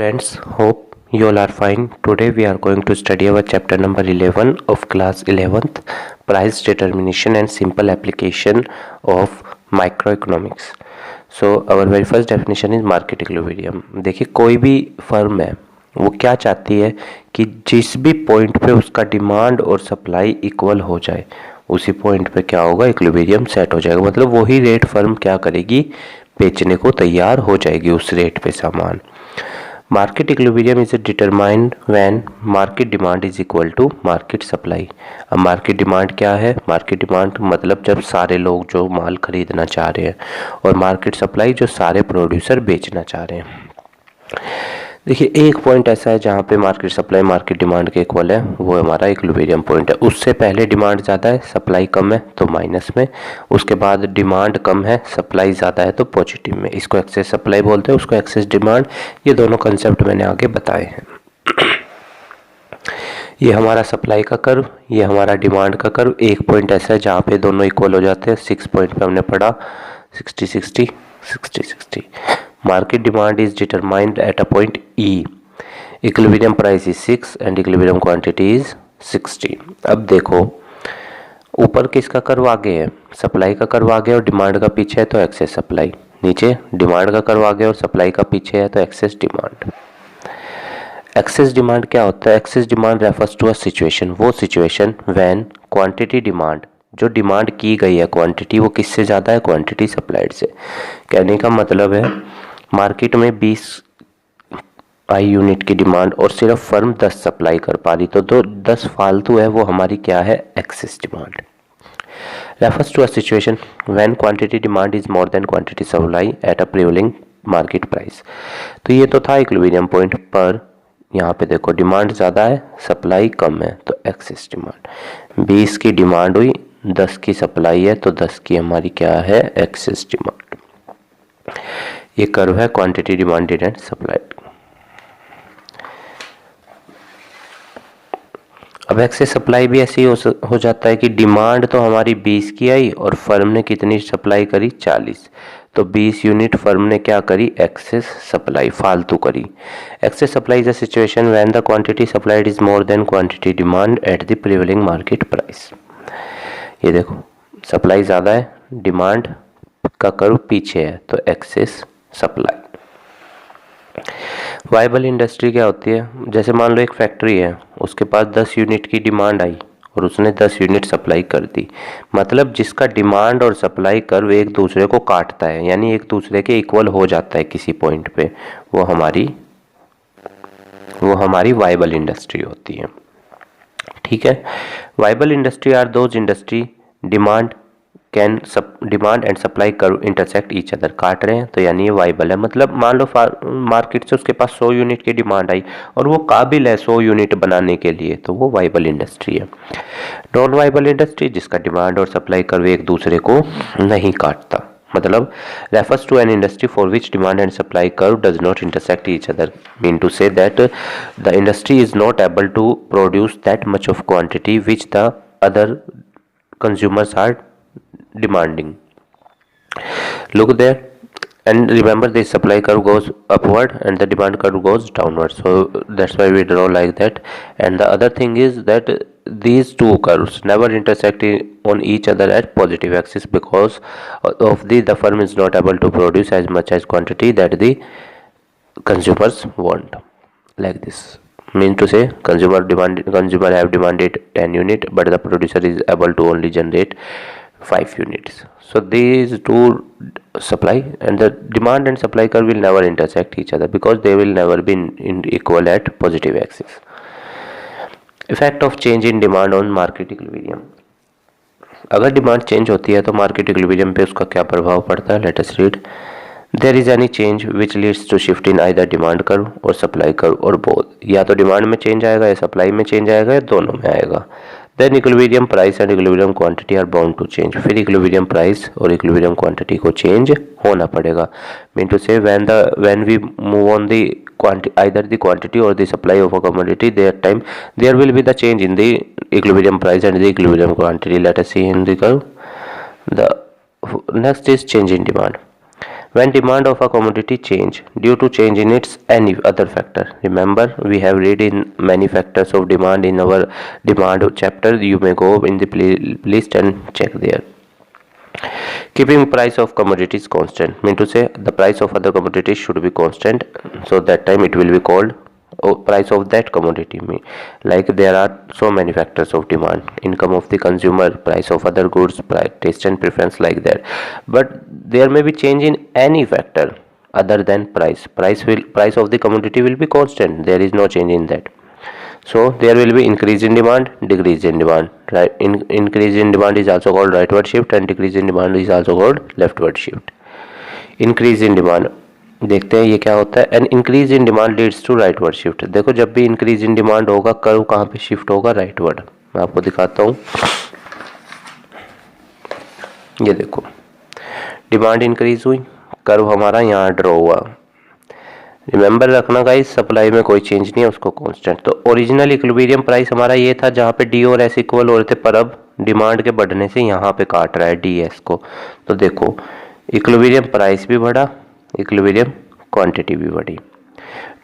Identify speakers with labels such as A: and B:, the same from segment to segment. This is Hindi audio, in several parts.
A: Friends, hope you all are fine. Today we are going to study our chapter number 11 of class 11th, price determination and simple application of microeconomics. So our very first definition is market equilibrium. देखिए कोई भी फर्म है वो क्या चाहती है कि जिस भी पॉइंट पे उसका डिमांड और सप्लाई इक्वल हो जाए उसी पॉइंट पे क्या होगा, इक्विलिब्रियम सेट हो जाएगा। मतलब वही रेट फर्म क्या करेगी, बेचने को तैयार हो जाएगी उस रेट पे सामान। Market equilibrium is determined when market demand is equal to market supply. अब मार्केट डिमांड क्या है? मार्केट डिमांड मतलब जब सारे लोग जो माल खरीदना चाह रहे हैं, और मार्केट सप्लाई जो सारे प्रोड्यूसर बेचना चाह रहे हैं। देखिए एक पॉइंट ऐसा है जहाँ पे मार्केट सप्लाई मार्केट डिमांड के इक्वल है, वो हमारा इक्विलिब्रियम पॉइंट है। उससे पहले डिमांड ज़्यादा है, सप्लाई कम है तो माइनस में। उसके बाद डिमांड कम है, सप्लाई ज़्यादा है तो पॉजिटिव में। इसको एक्सेस सप्लाई बोलते हैं, उसको एक्सेस डिमांड। ये दोनों कंसेप्ट मैंने आगे बताए हैं। ये हमारा सप्लाई का कर्व, ये हमारा डिमांड का कर्व। एक पॉइंट ऐसा है जहाँ पे दोनों इक्वल हो जाते हैं। 6 पॉइंट पे हमने पढ़ा 60-60 market demand is determined at a point E. Equilibrium price is 6 and equilibrium quantity is 60. अब देखो ऊपर किसका कर्व आगे है, सप्लाई का कर्व आगे और डिमांड का पीछे है तो एक्सेस सप्लाई। नीचे डिमांड का कर्व आगे और सप्लाई का पीछे है तो एक्सेस डिमांड। एक्सेस डिमांड क्या होता है? Excess demand refers to a situation, वो सिचुएशन व्हेन क्वांटिटी डिमांड, जो डिमांड की गई है क्वांटिटी वो किससे ज़्यादा है? क्वांटिटी सप्लाइड से। कहने का मतलब है मार्केट में 20 आई यूनिट की डिमांड और सिर्फ फर्म 10 सप्लाई कर पा रही, तो 10 फालतू है, वो हमारी क्या है? Excess demand. Refers to a situation when quantity demand is more than quantity supply at a prevailing market price. तो ये तो था इक्विलिब्रियम पॉइंट, पर यहाँ पे देखो डिमांड ज़्यादा है सप्लाई कम है तो एक्सेस डिमांड। 20 की डिमांड हुई, 10 की सप्लाई है तो 10 की हमारी क्या है? Excess demand. ये कर्व है क्वांटिटी डिमांडेड एंड सप्लाइड। अब एक्सेस सप्लाई भी ऐसे ही हो जाता है कि डिमांड तो हमारी 20 की आई और फर्म ने कितनी सप्लाई करी? 40। तो 20 यूनिट फर्म ने क्या करी? एक्सेस सप्लाई फालतू करी। Excess supply is a situation when the quantity supplied is more than quantity demand at the prevailing market price. ये देखो सप्लाई ज़्यादा है, डिमांड का कर्व पीछे है तो एक्सेस सप्लाई। वाइबल इंडस्ट्री क्या होती है? जैसे मान लो एक फैक्ट्री है, उसके पास 10 यूनिट की डिमांड आई और उसने 10 यूनिट सप्लाई कर दी। मतलब जिसका डिमांड और सप्लाई कर्व एक दूसरे को काटता है, यानी एक दूसरे के इक्वल हो जाता है किसी पॉइंट पे, वो हमारी वाइबल इंडस्ट्री होती है। ठीक है। Viable industry are those industry demand and supply curve intersect each other, काट रहे हैं तो यानी ये वाइबल है। मतलब मान लो मार्केट से उसके पास 100 यूनिट की डिमांड आई और वो काबिल है 100 यूनिट बनाने के लिए, तो वो वाइबल इंडस्ट्री है। नॉन वाइबल इंडस्ट्री जिसका डिमांड और सप्लाई कर्व एक दूसरे को नहीं काटता, मतलब refers to an industry for which demand and supply curve does not intersect each other, mean to say that the industry is not able to produce that much of quantity which the other consumers are demanding. Look there and remember the supply curve goes upward and the demand curve goes downward, so that's why we draw like that. And the other thing is that these two curves never intersect on each other at positive axis because of the firm is not able to produce as much as quantity that the consumers want. Like this, mean to say consumer have demanded 10 unit but the producer is able to only generate 5 units. So these two supply and the demand and supply curve will never intersect each other because they will never be in equal at positive axis. Effect of change in demand on market equilibrium. अगर डिमांड चेंज होती है तो मार्केट इक्विलिब्रियम पे उसका क्या प्रभाव पड़ता है? Let us read. There is any change which leads to shift in either demand curve or supply curve or both, या तो डिमांड में चेंज आएगा या सप्लाई में चेंज आएगा या दोनों में आएगा। Then equilibrium price and equilibrium quantity are bound to change, फिर इक्विलिब्रियम प्राइस और इक्विलिब्रियम क्वांटिटी को चेंज होना पड़ेगा। Mean to say when we move on the either the quantity or the supply of a commodity, there will be the change in the equilibrium price and the equilibrium quantity. Let us see in the curve. The next is change in demand. When demand of a commodity change due to change in its any other factor. Remember, we have read in many factors of demand in our demand chapter. You may go in the list and check there. Keeping price of commodities constant mean to say the price of other commodities should be constant, so that time it will be called price of that commodity. Like there are so many factors of demand, income of the consumer, price of other goods, price, taste and preference, like that. But there may be change in any factor other than price of the commodity will be constant. There is no change in that. So there will be increase in demand, decrease in demand, right? Increase in demand is also called rightward shift and decrease in demand is also called leftward shift. Increase in demand, देखते हैं ये क्या होता है. And increase in demand leads to rightward shift. देखो जब भी इंक्रीज इन डिमांड होगा कर्व कहाँ पे शिफ्ट होगा, राइटवर्ड. मैं आपको दिखाता हूँ. ये देखो डिमांड इंक्रीज हुई, कर्व हमारा यहाँ ड्रॉ हुआ. रिमेंबर रखना गाइस, सप्लाई में कोई चेंज नहीं है, उसको कांस्टेंट. तो ओरिजिनल इक्विलिब्रियम प्राइस हमारा ये था जहाँ पे डी और एस इक्वल हो रहे थे, पर अब डिमांड के बढ़ने से यहाँ पे काट रहा है डी एस को. तो देखो इक्विलिब्रियम प्राइस भी बढ़ा, इक्विलिब्रियम क्वांटिटी भी बढ़ी.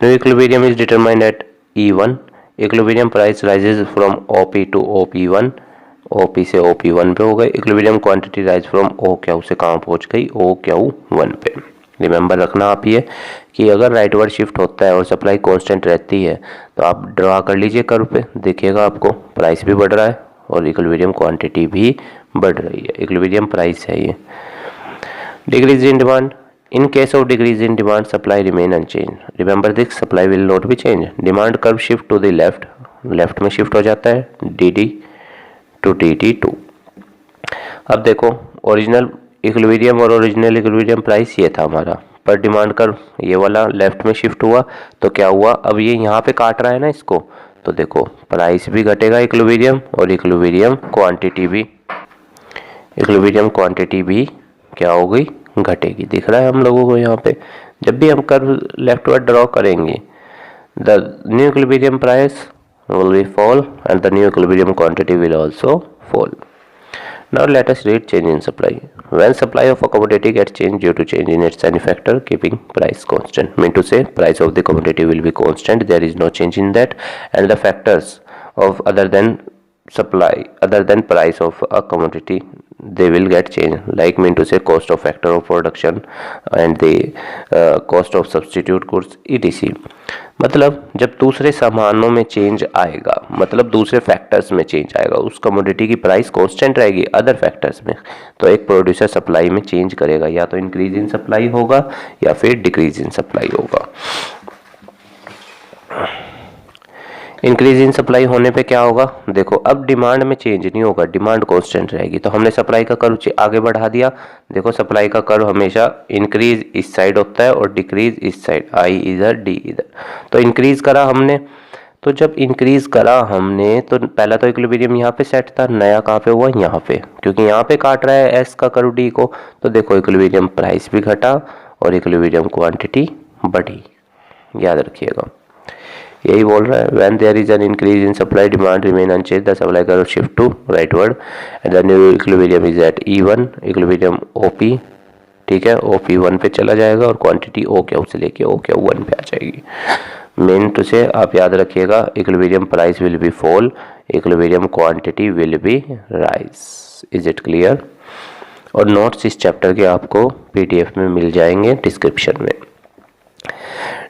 A: New equilibrium is determined at E1. Equilibrium price rises from OP to OP1. OP से OP1 पे हो गए. Equilibrium quantity rise from OQ से कहाँ पहुँच गई, OQ1 पे. रिमेंबर रखना आप ये कि अगर राइटवर्ड शिफ्ट होता है और सप्लाई कांस्टेंट रहती है तो आप ड्रा कर लीजिए कर्व पे, देखिएगा आपको प्राइस भी बढ़ रहा है और इक्विलिब्रियम क्वांटिटी भी बढ़ रही है. इक्विलिब्रियम प्राइस है ये. Decrease in demand. In case of decrease in demand, supply remain unchanged. Remember this, supply will not be changed. Demand curve shift to the left, left में shift हो जाता है DD to DT2. अब देखो ओरिजिनल इक्विलिब्रियम और ओरिजिनल इक्विलिब्रियम प्राइस ये था हमारा, पर डिमांड कर्व ये वाला लेफ्ट में शिफ्ट हुआ तो क्या हुआ, अब ये यहाँ पे काट रहा है ना इसको, तो देखो प्राइस भी घटेगा इक्विलिब्रियम और इक्विलिब्रियम क्वांटिटी भी क्या हो गई, घटेगी. दिख रहा है हम लोगों को यहाँ पे. जब भी हम कर्व लेफ्टवर्ड ड्रॉ करेंगे, the new equilibrium price will be fall and the new equilibrium quantity will also fall. Now let us read change in supply. When supply of a commodity gets changed due to change in its any factor, keeping price constant. Mean to say price of the commodity will be constant, there is no change in that, and the factors of other than price of a commodity, they will get changed. Like mean to say cost of factor of production and the cost of substitute goods etc. मतलब जब दूसरे सामानों में चेंज आएगा, मतलब दूसरे फैक्टर्स में चेंज आएगा, उस कमोडिटी की प्राइस कांस्टेंट रहेगी अदर फैक्टर्स में, तो एक प्रोड्यूसर सप्लाई में चेंज करेगा, या तो इंक्रीज इन सप्लाई होगा या फिर डिक्रीज इन सप्लाई होगा. इंक्रीज इन सप्लाई होने पे क्या होगा, देखो अब डिमांड में चेंज नहीं होगा, डिमांड कांस्टेंट रहेगी. तो हमने सप्लाई का कर्व आगे बढ़ा दिया. देखो सप्लाई का कर्व हमेशा इंक्रीज इस साइड होता है और डिक्रीज इस साइड, आई इधर डी इधर. तो इंक्रीज करा हमने, तो जब इंक्रीज करा हमने तो पहला तो इक्विलिब्रियम यहाँ पे सेट था, नया कहाँ पे हुआ, यहाँ पे, क्योंकि यहाँ पे काट रहा है एस का कर्व डी को. तो देखो इक्विलिब्रियम प्राइस भी घटा और इक्विलिब्रियम क्वांटिटी बढ़ी. याद रखिएगा, यही बोल रहा है. When there is an increase in supply demand remain unchange, the supply curve shift to rightward and the new equilibrium is at E1. Equilibrium OP, ठीक है, OP1 पे चला जाएगा और क्वांटिटी OQ से लेके OQ1 पे आ जाएगी. मेन टू से आप याद रखिएगा, equilibrium price will be fall, equilibrium quantity will be rise. Is it clear? और नोट्स इस चैप्टर के आपको PDF में मिल जाएंगे डिस्क्रिप्शन में.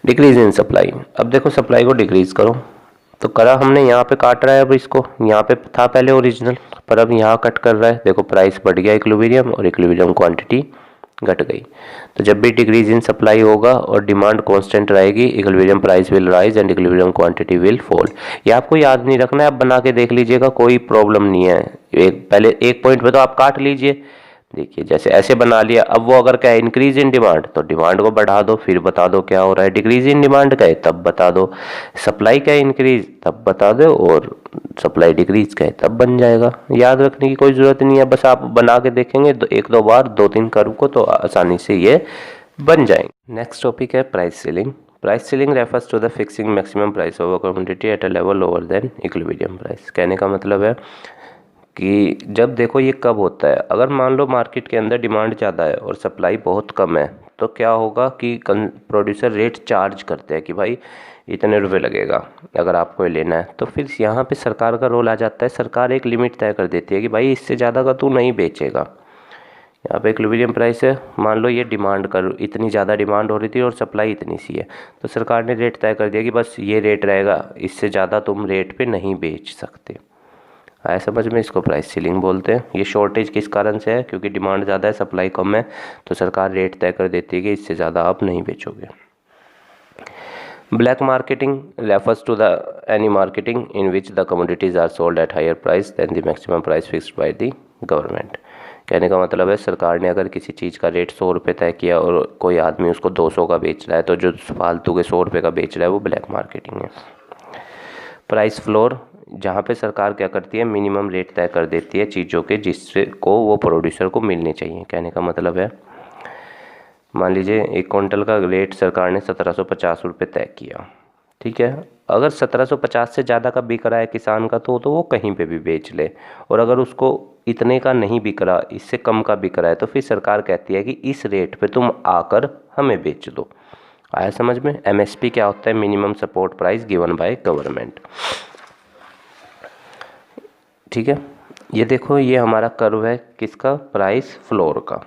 A: Decrease in supply. अब देखो सप्लाई को डिक्रीज करो, तो करा हमने, यहाँ पे काट रहा है, अब इसको यहाँ पे था पहले ओरिजिनल, पर अब यहाँ कट कर रहा है. देखो प्राइस बढ़ गया इक्विलिब्रियम और इक्विलिब्रियम क्वांटिटी घट गई. तो जब भी डिक्रीज इन सप्लाई होगा और डिमांड कांस्टेंट रहेगी, equilibrium price will rise and equilibrium quantity will fall. ये आपको याद नहीं रखना है, आप बना के देख लीजिएगा, कोई प्रॉब्लम नहीं है. पहले एक पॉइंट पे तो आप काट लीजिए. देखिए जैसे ऐसे बना लिया. अब वो अगर क्या है इंक्रीज इन डिमांड, तो डिमांड को बढ़ा दो, फिर बता दो क्या हो रहा है. डिक्रीज इन डिमांड का है तब बता दो. सप्लाई का इंक्रीज तब बता दो, और सप्लाई डिक्रीज का है तब बन जाएगा. याद रखने की कोई ज़रूरत नहीं है, बस आप बना के देखेंगे एक दो बार 2-3 कर्व को, तो आसानी से ये बन जाएंगे. नेक्स्ट टॉपिक है price ceiling. Price ceiling refers to the fixing maximum price of a commodity at a level lower than equilibrium price. कहने का मतलब है कि जब देखो ये कब होता है, अगर मान लो मार्केट के अंदर डिमांड ज़्यादा है और सप्लाई बहुत कम है, तो क्या होगा कि प्रोड्यूसर रेट चार्ज करते हैं कि भाई इतने रुपए लगेगा अगर आपको ये लेना है। तो फिर यहाँ पे सरकार का रोल आ जाता है। सरकार एक लिमिट तय कर देती है कि भाई इससे ज़्यादा का तू नहीं बेचेगा। यहाँ पे इक्विलिब्रियम प्राइस है, मान लो ये डिमांड कर इतनी ज़्यादा डिमांड हो रही थी और सप्लाई इतनी सी है, तो सरकार ने रेट तय कर दिया कि बस ये रेट रहेगा, इससे ज़्यादा तुम रेट पे नहीं बेच सकते। आया समझ में? इसको प्राइस सीलिंग बोलते हैं। ये शॉर्टेज किस कारण से है? क्योंकि डिमांड ज़्यादा है, सप्लाई कम है, तो सरकार रेट तय कर देती है कि इससे ज़्यादा आप नहीं बेचोगे। Black marketing refers to the any marketing in which the commodities are sold at higher price than the maximum price fixed by the government। कहने का मतलब है सरकार ने अगर किसी चीज़ का रेट 100 रुपये तय किया और कोई आदमी उसको 200 का बेच रहा है, तो जो फालतू के 100 रुपये का बेच रहा है वो ब्लैक मार्केटिंग है। प्राइस फ्लोर, जहाँ पे सरकार क्या करती है, मिनिमम रेट तय कर देती है चीज़ों के जिससे को वो प्रोड्यूसर को मिलने चाहिए। कहने का मतलब है मान लीजिए 1 क्विंटल का रेट सरकार ने 1750 रुपये तय किया, ठीक है। अगर 1750 से ज़्यादा का बिक रहा है किसान का तो वो कहीं पे भी बेच ले, और अगर उसको इतने का नहीं बिक रहा, इससे कम का बिक रहा है, तो फिर सरकार कहती है कि इस रेट पे तुम आकर हमें बेच दो। आया समझ में? MSP क्या होता है? Minimum support price given by government. ठीक है, ये देखो ये हमारा कर्व है किसका? प्राइस फ्लोर का।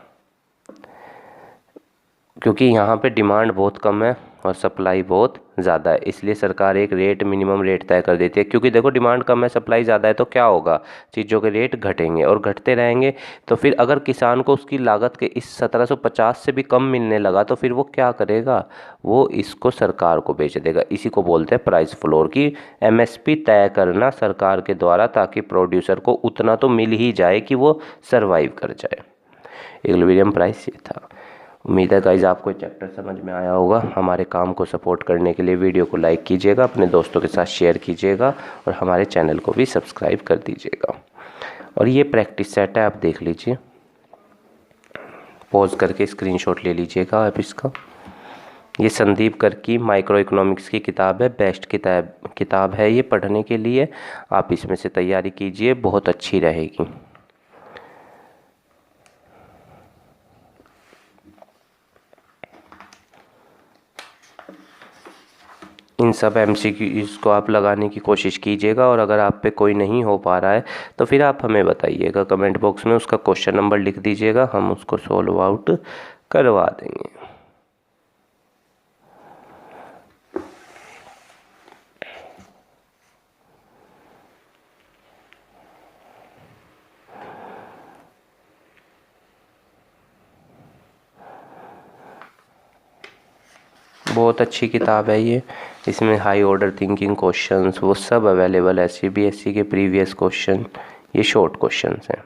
A: क्योंकि यहाँ पे डिमांड बहुत कम है और सप्लाई बहुत ज़्यादा है, इसलिए सरकार एक रेट मिनिमम रेट तय कर देती है। क्योंकि देखो डिमांड कम है, सप्लाई ज़्यादा है, तो क्या होगा? चीज़ों के रेट घटेंगे और घटते रहेंगे। तो फिर अगर किसान को उसकी लागत के इस 1750 से भी कम मिलने लगा तो फिर वो क्या करेगा? वो इसको सरकार को बेच देगा। इसी को बोलते हैं प्राइस फ्लोर की। MSP तय करना सरकार के द्वारा, ताकि प्रोड्यूसर को उतना तो मिल ही जाए कि वो सरवाइव कर जाए। इक्विलिब्रियम प्राइस ये था। उम्मीद है गाइज आपको चैप्टर समझ में आया होगा। हमारे काम को सपोर्ट करने के लिए वीडियो को लाइक कीजिएगा, अपने दोस्तों के साथ शेयर कीजिएगा और हमारे चैनल को भी सब्सक्राइब कर दीजिएगा। और ये प्रैक्टिस सेट है, आप देख लीजिए, पॉज करके स्क्रीनशॉट ले लीजिएगा आप इसका। ये संदीप गर्ग की माइक्रो इकोनॉमिक्स की किताब है, बेस्ट किताब है ये पढ़ने के लिए। आप इसमें से तैयारी कीजिए, बहुत अच्छी रहेगी। इन सब MCQs को आप लगाने की कोशिश कीजिएगा, और अगर आप पे कोई नहीं हो पा रहा है तो फिर आप हमें बताइएगा, कमेंट बॉक्स में उसका क्वेश्चन नंबर लिख दीजिएगा, हम उसको सॉल्व आउट करवा देंगे। बहुत अच्छी किताब है ये, इसमें हाई ऑर्डर थिंकिंग क्वेश्चंस वो सब अवेलेबल है, CBSE के प्रीवियस क्वेश्चन, ये शॉर्ट क्वेश्चंस हैं।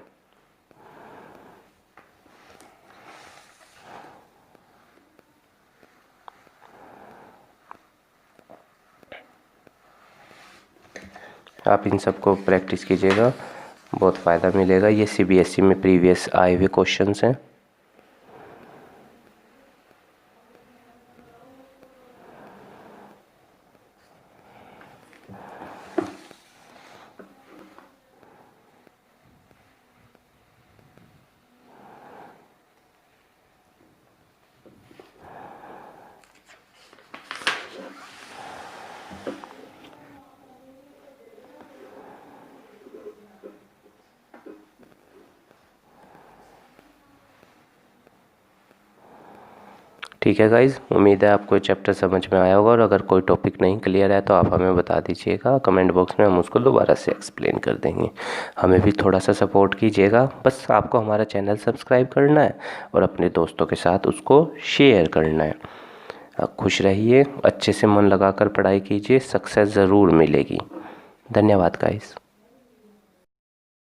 A: आप इन सबको प्रैक्टिस कीजिएगा, बहुत फ़ायदा मिलेगा। ये CBSE में प्रीवियस आए हुए क्वेश्चंस हैं। ठीक है गाइज़, उम्मीद है आपको चैप्टर समझ में आया होगा, और अगर कोई टॉपिक नहीं क्लियर है तो आप हमें बता दीजिएगा कमेंट बॉक्स में, हम उसको दोबारा से एक्सप्लेन कर देंगे। हमें भी थोड़ा सा सपोर्ट कीजिएगा, बस आपको हमारा चैनल सब्सक्राइब करना है और अपने दोस्तों के साथ उसको शेयर करना है। आप खुश रहिए, अच्छे से मन लगाकर पढ़ाई कीजिए, सक्सेस ज़रूर मिलेगी। धन्यवाद गाइज़।